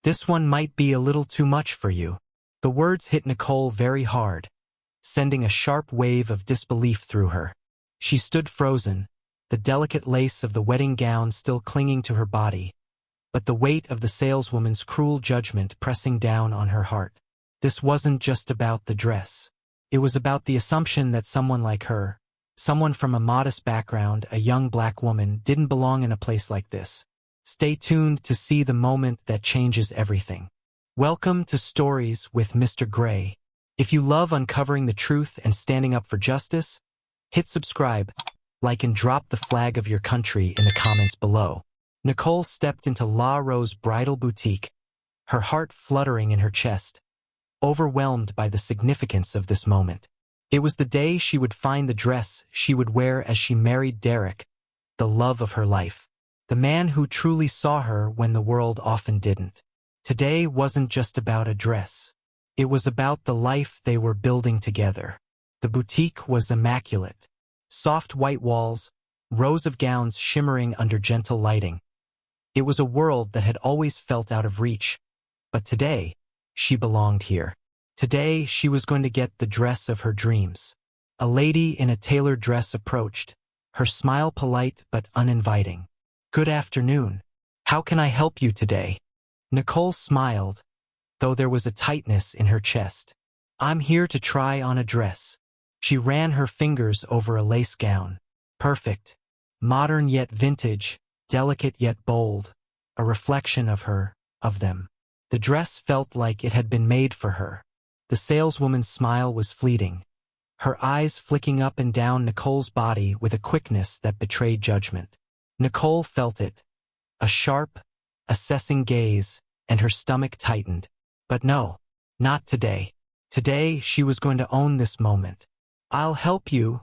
This one might be a little too much for you. The words hit Nicole very hard, sending a sharp wave of disbelief through her. She stood frozen, the delicate lace of the wedding gown still clinging to her body, but the weight of the saleswoman's cruel judgment pressing down on her heart. This wasn't just about the dress. It was about the assumption that someone like her, someone from a modest background, a young black woman, didn't belong in a place like this. Stay tuned to see the moment that changes everything. Welcome to Stories with Mr. Gray. If you love uncovering the truth and standing up for justice, hit subscribe, like and drop the flag of your country in the comments below. Nicole stepped into La Rose Bridal Boutique, her heart fluttering in her chest, overwhelmed by the significance of this moment. It was the day she would find the dress she would wear as she married Derek, the love of her life, the man who truly saw her when the world often didn't. Today wasn't just about a dress. It was about the life they were building together. The boutique was immaculate. Soft white walls, rows of gowns shimmering under gentle lighting. It was a world that had always felt out of reach, but today, she belonged here. Today, she was going to get the dress of her dreams. A lady in a tailored dress approached, her smile polite but uninviting. "Good afternoon. How can I help you today?" Nicole smiled, though there was a tightness in her chest. "I'm here to try on a dress." She ran her fingers over a lace gown. Perfect. Modern yet vintage, delicate yet bold. A reflection of her, of them. The dress felt like it had been made for her. The saleswoman's smile was fleeting, her eyes flicking up and down Nicole's body with a quickness that betrayed judgment. Nicole felt it. A sharp, assessing gaze, and her stomach tightened. But no, not today. Today, she was going to own this moment. "I'll help you,"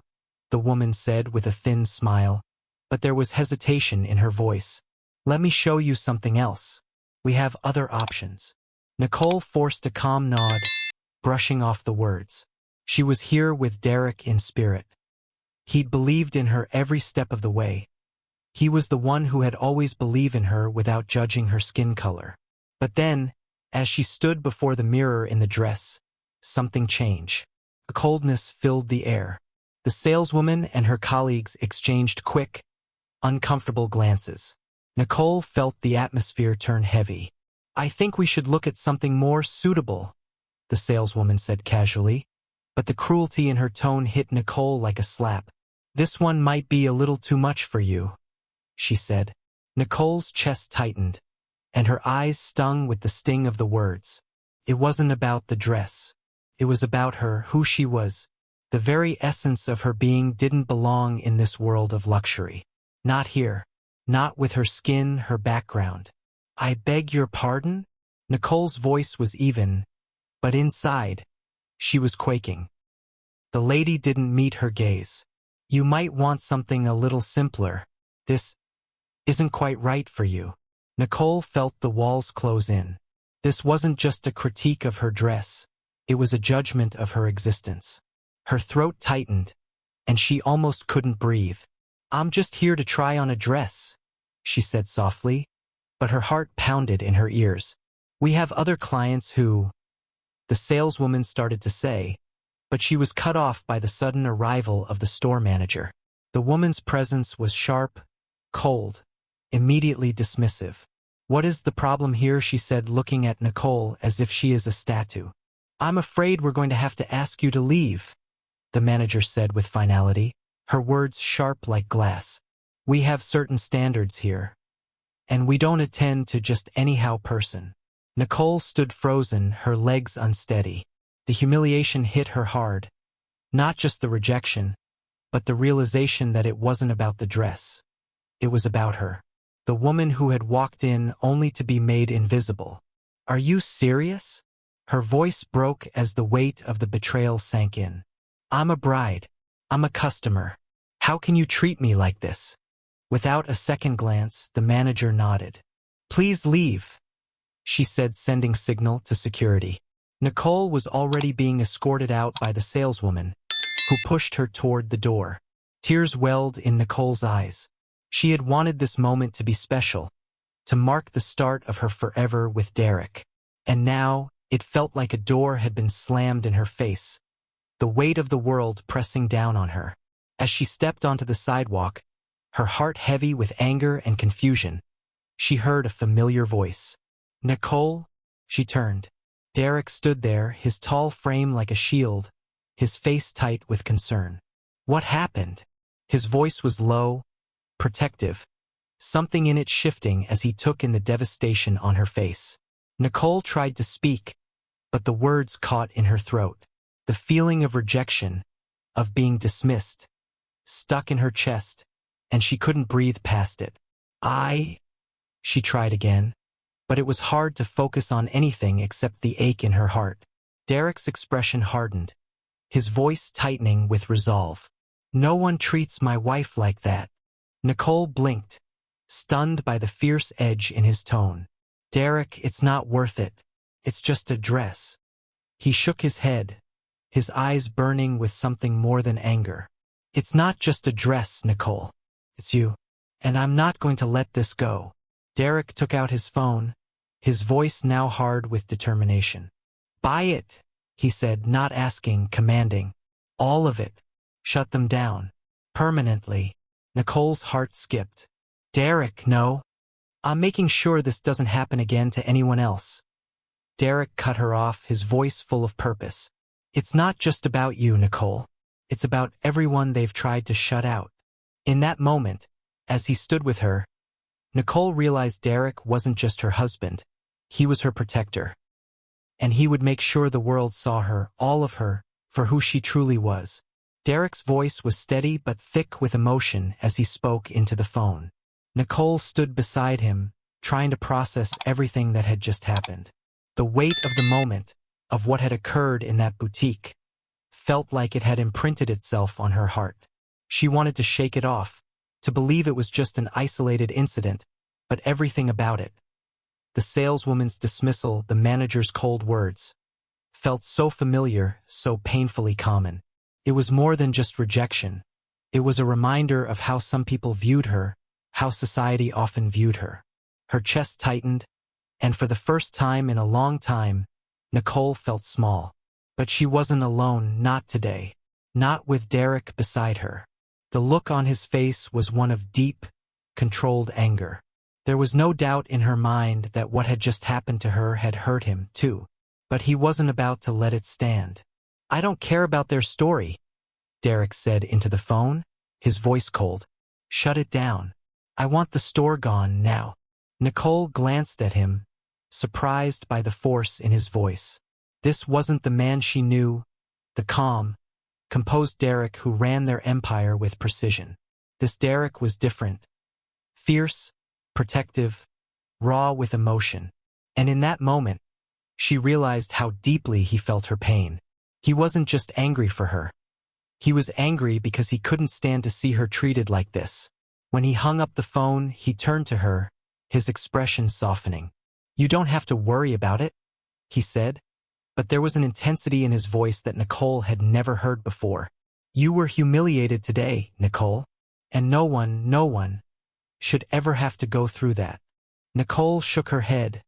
the woman said with a thin smile, but there was hesitation in her voice. "Let me show you something else. We have other options." Nicole forced a calm nod, brushing off the words. She was here with Derek in spirit. He'd believed in her every step of the way. He was the one who had always believed in her without judging her skin color. But then, as she stood before the mirror in the dress, something changed. A coldness filled the air. The saleswoman and her colleagues exchanged quick, uncomfortable glances. Nicole felt the atmosphere turn heavy. "I think we should look at something more suitable," the saleswoman said casually, but the cruelty in her tone hit Nicole like a slap. "This one might be a little too much for you," she said. Nicole's chest tightened, and her eyes stung with the sting of the words. It wasn't about the dress. It was about her, who she was. The very essence of her being didn't belong in this world of luxury. Not here. Not with her skin, her background. "I beg your pardon?" Nicole's voice was even, but inside, she was quaking. The lady didn't meet her gaze. "You might want something a little simpler. This isn't quite right for you." Nicole felt the walls close in. This wasn't just a critique of her dress. It was a judgment of her existence. Her throat tightened, and she almost couldn't breathe. "I'm just here to try on a dress," she said softly, but her heart pounded in her ears. "We have other clients who—" the saleswoman started to say, but she was cut off by the sudden arrival of the store manager. The woman's presence was sharp, cold, immediately dismissive. "What is the problem here?" she said, looking at Nicole as if she is a statue. "I'm afraid we're going to have to ask you to leave," the manager said with finality, her words sharp like glass. "We have certain standards here, and we don't attend to just anyhow person." Nicole stood frozen, her legs unsteady. The humiliation hit her hard. Not just the rejection, but the realization that it wasn't about the dress. It was about her. The woman who had walked in only to be made invisible. "Are you serious?" Her voice broke as the weight of the betrayal sank in. "I'm a bride. I'm a customer. How can you treat me like this?" Without a second glance, the manager nodded. "Please leave," she said, sending signal to security. Nicole was already being escorted out by the saleswoman, who pushed her toward the door. Tears welled in Nicole's eyes. She had wanted this moment to be special, to mark the start of her forever with Derek. And now, it felt like a door had been slammed in her face, the weight of the world pressing down on her. As she stepped onto the sidewalk, her heart heavy with anger and confusion, she heard a familiar voice. "Nicole?" She turned. Derek stood there, his tall frame like a shield, his face tight with concern. "What happened?" His voice was low, protective, something in it shifting as he took in the devastation on her face. Nicole tried to speak, but the words caught in her throat. The feeling of rejection, of being dismissed, stuck in her chest, and she couldn't breathe past it. She tried again, but it was hard to focus on anything except the ache in her heart. Derek's expression hardened, his voice tightening with resolve. "No one treats my wife like that." Nicole blinked, stunned by the fierce edge in his tone. "Derek, it's not worth it. It's just a dress." He shook his head, his eyes burning with something more than anger. "It's not just a dress, Nicole. It's you. And I'm not going to let this go." Derek took out his phone, his voice now hard with determination. "Buy it," he said, not asking, commanding. "All of it. Shut them down. Permanently." Nicole's heart skipped. "Derek, no. I'm making sure this doesn't happen again to anyone else." Derek cut her off, his voice full of purpose. "It's not just about you, Nicole. It's about everyone they've tried to shut out." In that moment, as he stood with her, Nicole realized Derek wasn't just her husband, he was her protector. And he would make sure the world saw her, all of her, for who she truly was. Derek's voice was steady but thick with emotion as he spoke into the phone. Nicole stood beside him, trying to process everything that had just happened. The weight of the moment, of what had occurred in that boutique, felt like it had imprinted itself on her heart. She wanted to shake it off, to believe it was just an isolated incident, but everything about it, the saleswoman's dismissal, the manager's cold words, felt so familiar, so painfully common. It was more than just rejection. It was a reminder of how some people viewed her, how society often viewed her. Her chest tightened, and for the first time in a long time, Nicole felt small. But she wasn't alone, not today. Not with Derek beside her. The look on his face was one of deep, controlled anger. There was no doubt in her mind that what had just happened to her had hurt him, too. But he wasn't about to let it stand. "I don't care about their story," Derek said into the phone, his voice cold. "Shut it down. I want the store gone now." Nicole glanced at him, surprised by the force in his voice. This wasn't the man she knew, the calm, composed Derek who ran their empire with precision. This Derek was different. Fierce, protective, raw with emotion. And in that moment, she realized how deeply he felt her pain. He wasn't just angry for her. He was angry because he couldn't stand to see her treated like this. When he hung up the phone, he turned to her, his expression softening. "You don't have to worry about it," he said, but there was an intensity in his voice that Nicole had never heard before. "You were humiliated today, Nicole, and no one should ever have to go through that." Nicole shook her head,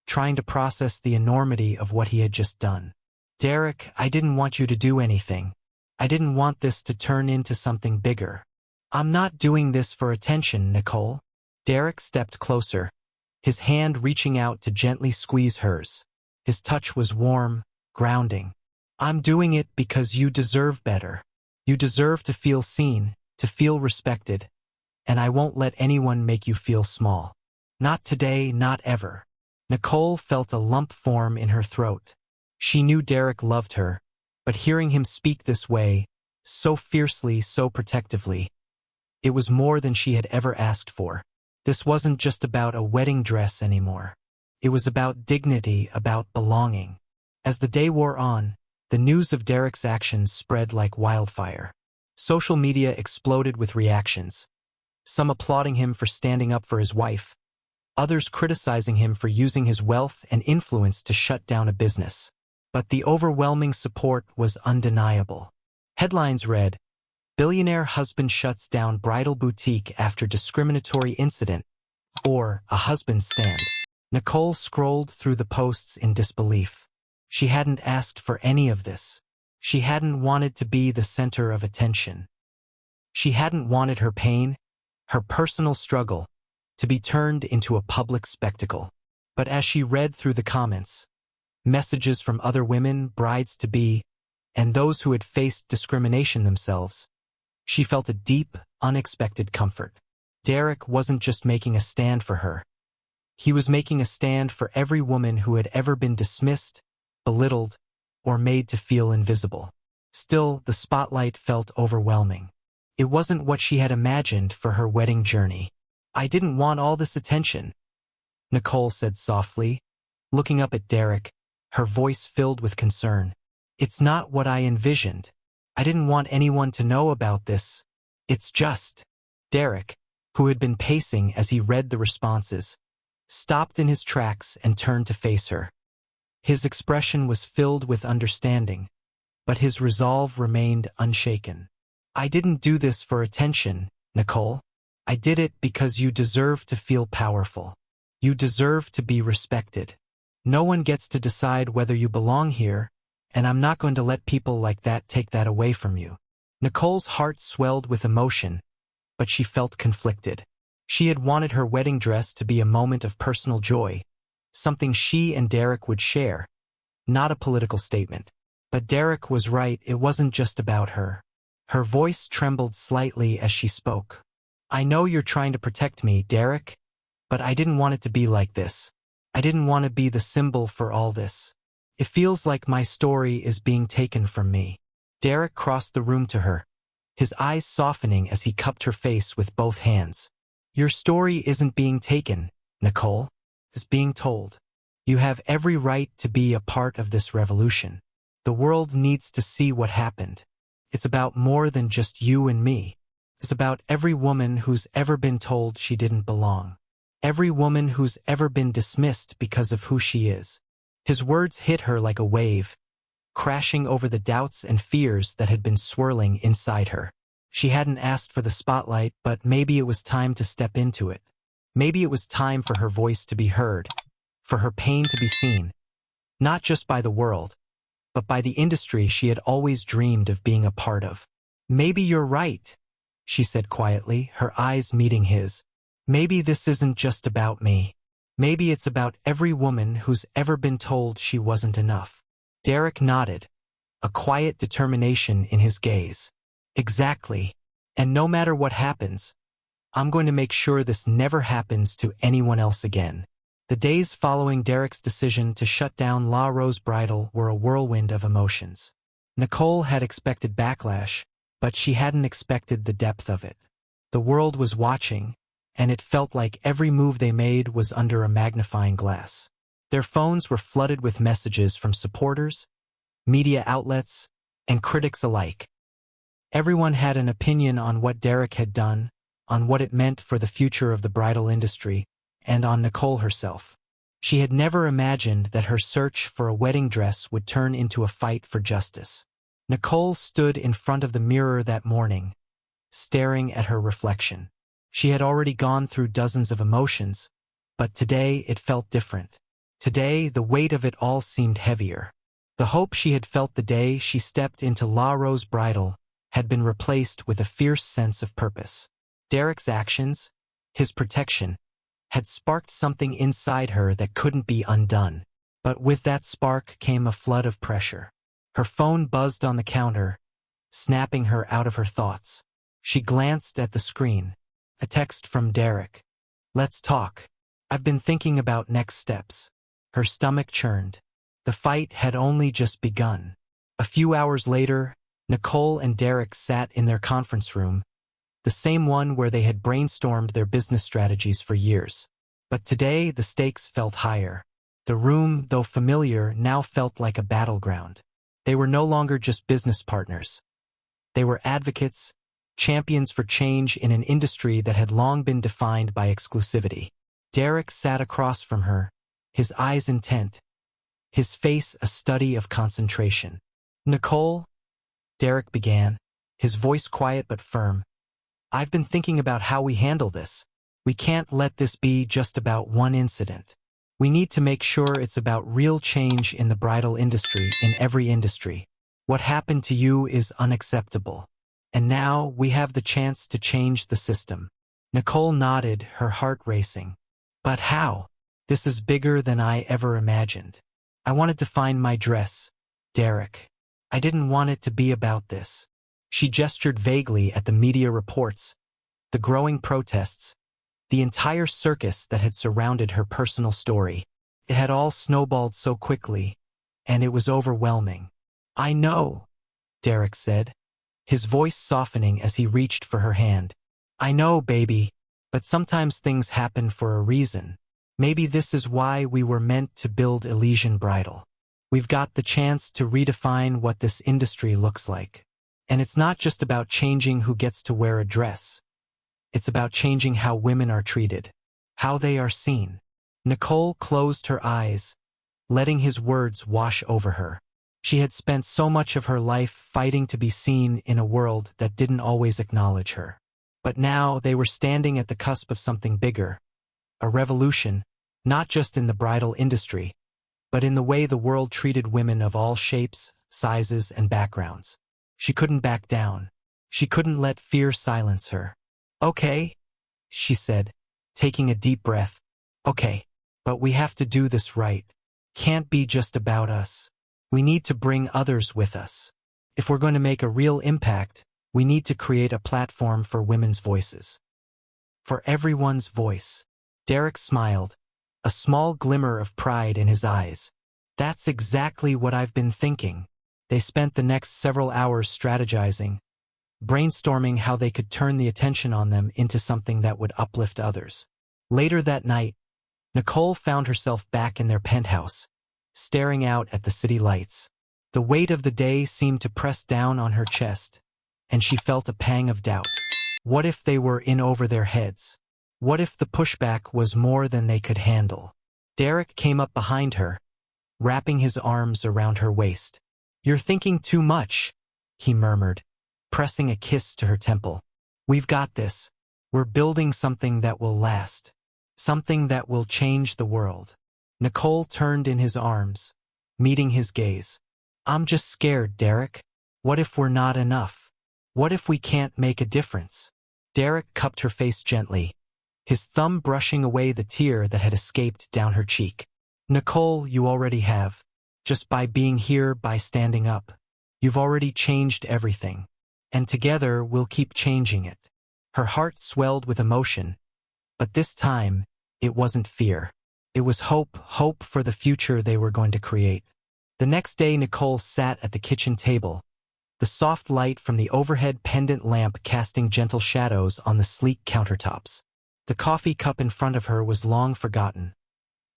trying to process the enormity of what he had just done. "Derek, I didn't want you to do anything. I didn't want this to turn into something bigger. I'm not doing this for attention, Nicole." Derek stepped closer, his hand reaching out to gently squeeze hers. His touch was warm, grounding. "I'm doing it because you deserve better. You deserve to feel seen, to feel respected, and I won't let anyone make you feel small. Not today, not ever." Nicole felt a lump form in her throat. She knew Derek loved her, but hearing him speak this way, so fiercely, so protectively, it was more than she had ever asked for. This wasn't just about a wedding dress anymore. It was about dignity, about belonging. As the day wore on, the news of Derek's actions spread like wildfire. Social media exploded with reactions, some applauding him for standing up for his wife, others criticizing him for using his wealth and influence to shut down a business. But the overwhelming support was undeniable. Headlines read, "Billionaire husband shuts down bridal boutique after discriminatory incident." or a husband's stand. Nicole scrolled through the posts in disbelief. She hadn't asked for any of this. She hadn't wanted to be the center of attention. She hadn't wanted her pain, her personal struggle, to be turned into a public spectacle. But as she read through the comments, messages from other women, brides-to-be, and those who had faced discrimination themselves, she felt a deep, unexpected comfort. Derek wasn't just making a stand for her. He was making a stand for every woman who had ever been dismissed, belittled, or made to feel invisible. Still, the spotlight felt overwhelming. It wasn't what she had imagined for her wedding journey. "I didn't want all this attention," Nicole said softly, looking up at Derek, her voice filled with concern. "It's not what I envisioned. I didn't want anyone to know about this. It's just..." Derek, who had been pacing as he read the responses, stopped in his tracks and turned to face her. His expression was filled with understanding, but his resolve remained unshaken. "I didn't do this for attention, Nicole. I did it because you deserve to feel powerful. You deserve to be respected. No one gets to decide whether you belong here, and I'm not going to let people like that take that away from you." Nicole's heart swelled with emotion, but she felt conflicted. She had wanted her wedding dress to be a moment of personal joy, something she and Derek would share, not a political statement. But Derek was right, it wasn't just about her. Her voice trembled slightly as she spoke. "I know you're trying to protect me, Derek, but I didn't want it to be like this. I didn't want to be the symbol for all this. It feels like my story is being taken from me." Derek crossed the room to her, his eyes softening as he cupped her face with both hands. "Your story isn't being taken, Nicole. It's being told. You have every right to be a part of this revolution. The world needs to see what happened. It's about more than just you and me. It's about every woman who's ever been told she didn't belong. Every woman who's ever been dismissed because of who she is." His words hit her like a wave, crashing over the doubts and fears that had been swirling inside her. She hadn't asked for the spotlight, but maybe it was time to step into it. Maybe it was time for her voice to be heard, for her pain to be seen, not just by the world, but by the industry she had always dreamed of being a part of. "Maybe you're right," she said quietly, her eyes meeting his. "Maybe this isn't just about me. Maybe it's about every woman who's ever been told she wasn't enough." Derek nodded, a quiet determination in his gaze. "Exactly. And no matter what happens, I'm going to make sure this never happens to anyone else again." The days following Derek's decision to shut down La Rose Bridal were a whirlwind of emotions. Nicole had expected backlash, but she hadn't expected the depth of it. The world was watching, and it felt like every move they made was under a magnifying glass. Their phones were flooded with messages from supporters, media outlets, and critics alike. Everyone had an opinion on what Derek had done, on what it meant for the future of the bridal industry, and on Nicole herself. She had never imagined that her search for a wedding dress would turn into a fight for justice. Nicole stood in front of the mirror that morning, staring at her reflection. She had already gone through dozens of emotions, but today it felt different. Today, the weight of it all seemed heavier. The hope she had felt the day she stepped into La Rose Bridal had been replaced with a fierce sense of purpose. Derek's actions, his protection, had sparked something inside her that couldn't be undone. But with that spark came a flood of pressure. Her phone buzzed on the counter, snapping her out of her thoughts. She glanced at the screen. A text from Derek. "Let's talk. I've been thinking about next steps." Her stomach churned. The fight had only just begun. A few hours later, Nicole and Derek sat in their conference room, the same one where they had brainstormed their business strategies for years. But today, the stakes felt higher. The room, though familiar, now felt like a battleground. They were no longer just business partners. They were advocates, champions for change in an industry that had long been defined by exclusivity. Derek sat across from her, his eyes intent, his face a study of concentration. "Nicole," Derek began, his voice quiet but firm, "I've been thinking about how we handle this. We can't let this be just about one incident. We need to make sure it's about real change in the bridal industry, in every industry. What happened to you is unacceptable. And now we have the chance to change the system. Nicole nodded, her heart racing. But how? This is bigger than I ever imagined. I wanted to find my dress, Derek. I didn't want it to be about this. She gestured vaguely at the media reports, the growing protests, the entire circus that had surrounded her personal story. It had all snowballed so quickly, and it was overwhelming. I know, Derek said, his voice softening as he reached for her hand. I know, baby, but sometimes things happen for a reason. Maybe this is why we were meant to build Elysian Bridal. We've got the chance to redefine what this industry looks like. And it's not just about changing who gets to wear a dress. It's about changing how women are treated, how they are seen. Nicole closed her eyes, letting his words wash over her. She had spent so much of her life fighting to be seen in a world that didn't always acknowledge her. But now they were standing at the cusp of something bigger, a revolution, not just in the bridal industry, but in the way the world treated women of all shapes, sizes, and backgrounds. She couldn't back down. She couldn't let fear silence her. Okay, she said, taking a deep breath. Okay, but we have to do this right. Can't be just about us. We need to bring others with us. If we're going to make a real impact, we need to create a platform for women's voices. For everyone's voice. Derek smiled, a small glimmer of pride in his eyes. That's exactly what I've been thinking. They spent the next several hours strategizing, brainstorming how they could turn the attention on them into something that would uplift others. Later that night, Nicole found herself back in their penthouse, staring out at the city lights. The weight of the day seemed to press down on her chest, and she felt a pang of doubt. What if they were in over their heads? What if the pushback was more than they could handle? Derek came up behind her, wrapping his arms around her waist. You're thinking too much, he murmured, pressing a kiss to her temple. We've got this. We're building something that will last. Something that will change the world. Nicole turned in his arms, meeting his gaze. I'm just scared, Derek. What if we're not enough? What if we can't make a difference? Derek cupped her face gently, his thumb brushing away the tear that had escaped down her cheek. Nicole, you already have. Just by being here, by standing up. You've already changed everything. And together we'll keep changing it. Her heart swelled with emotion, but this time, it wasn't fear. It was hope for the future they were going to create. The next day, Nicole sat at the kitchen table, the soft light from the overhead pendant lamp casting gentle shadows on the sleek countertops. The coffee cup in front of her was long forgotten.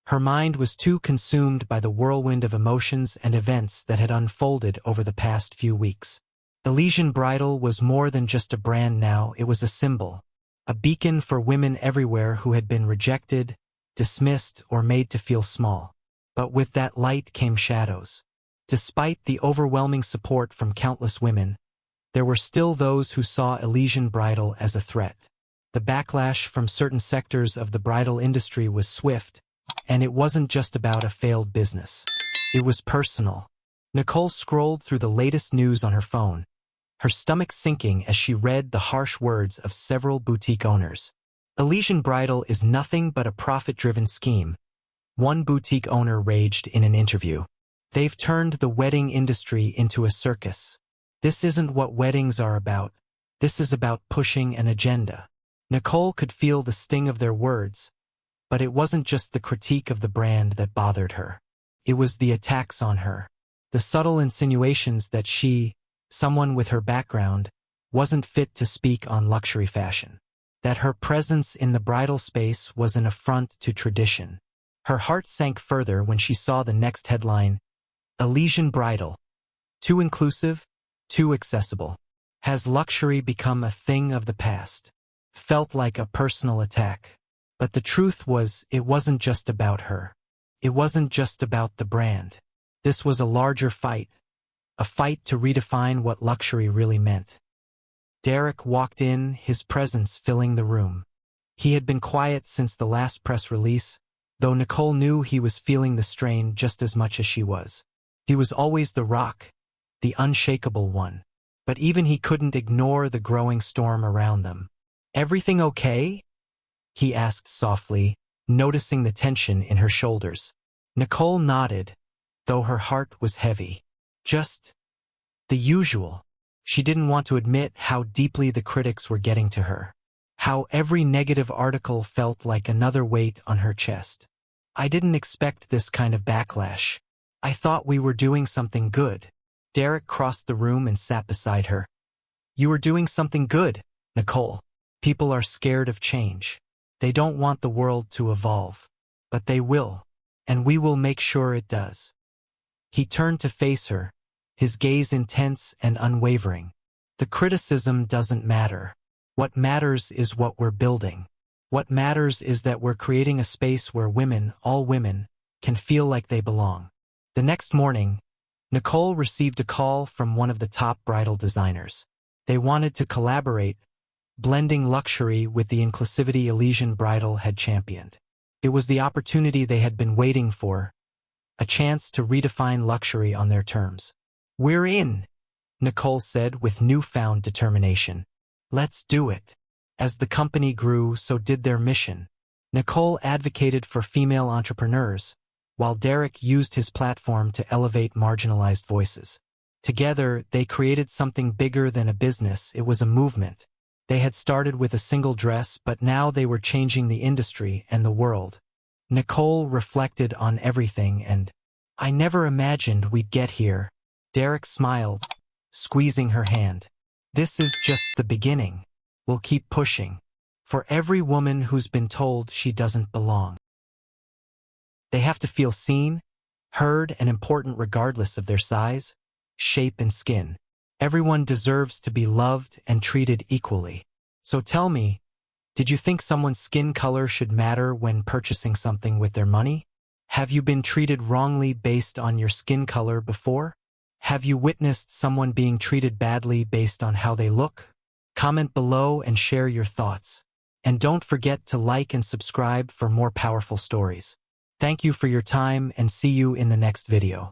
Her mind was too consumed by the whirlwind of emotions and events that had unfolded over the past few weeks. Elysian Bridal was more than just a brand now, it was a symbol, a beacon for women everywhere who had been rejected, dismissed, or made to feel small. But with that light came shadows. Despite the overwhelming support from countless women, there were still those who saw Elysian Bridal as a threat. The backlash from certain sectors of the bridal industry was swift, and it wasn't just about a failed business. It was personal. Nicole scrolled through the latest news on her phone, her stomach sinking as she read the harsh words of several boutique owners. Elysian Bridal is nothing but a profit-driven scheme, one boutique owner raged in an interview. They've turned the wedding industry into a circus. This isn't what weddings are about. This is about pushing an agenda. Nicole could feel the sting of their words, but it wasn't just the critique of the brand that bothered her. It was the attacks on her, the subtle insinuations that she, someone with her background, wasn't fit to speak on luxury fashion, that her presence in the bridal space was an affront to tradition. Her heart sank further when she saw the next headline, Elysian Bridal. Too inclusive, too accessible. Has luxury become a thing of the past? Felt like a personal attack. But the truth was, it wasn't just about her. It wasn't just about the brand. This was a larger fight, a fight to redefine what luxury really meant. Derek walked in, his presence filling the room. He had been quiet since the last press release, though Nicole knew he was feeling the strain just as much as she was. He was always the rock, the unshakable one. But even he couldn't ignore the growing storm around them. "Everything okay?" he asked softly, noticing the tension in her shoulders. Nicole nodded, though her heart was heavy. Just the usual. She didn't want to admit how deeply the critics were getting to her. How every negative article felt like another weight on her chest. "I didn't expect this kind of backlash. I thought we were doing something good." Derek crossed the room and sat beside her. "You were doing something good, Nicole. People are scared of change. They don't want the world to evolve. But they will. And we will make sure it does." He turned to face her, his gaze intense and unwavering. "The criticism doesn't matter. What matters is what we're building. What matters is that we're creating a space where women, all women, can feel like they belong." The next morning, Nicole received a call from one of the top bridal designers. They wanted to collaborate, blending luxury with the inclusivity Elysian Bridal had championed. It was the opportunity they had been waiting for, a chance to redefine luxury on their terms. "We're in," Nicole said with newfound determination. "Let's do it." As the company grew, so did their mission. Nicole advocated for female entrepreneurs, while Derek used his platform to elevate marginalized voices. Together, they created something bigger than a business. It was a movement. They had started with a single dress, but now they were changing the industry and the world. Nicole reflected on everything and, "I never imagined we'd get here." Derek smiled, squeezing her hand. "This is just the beginning. We'll keep pushing. For every woman who's been told she doesn't belong. They have to feel seen, heard, and important regardless of their size, shape, and skin. Everyone deserves to be loved and treated equally. So tell me, did you think someone's skin color should matter when purchasing something with their money? Have you been treated wrongly based on your skin color before? Have you witnessed someone being treated badly based on how they look? Comment below and share your thoughts. And don't forget to like and subscribe for more powerful stories. Thank you for your time and see you in the next video.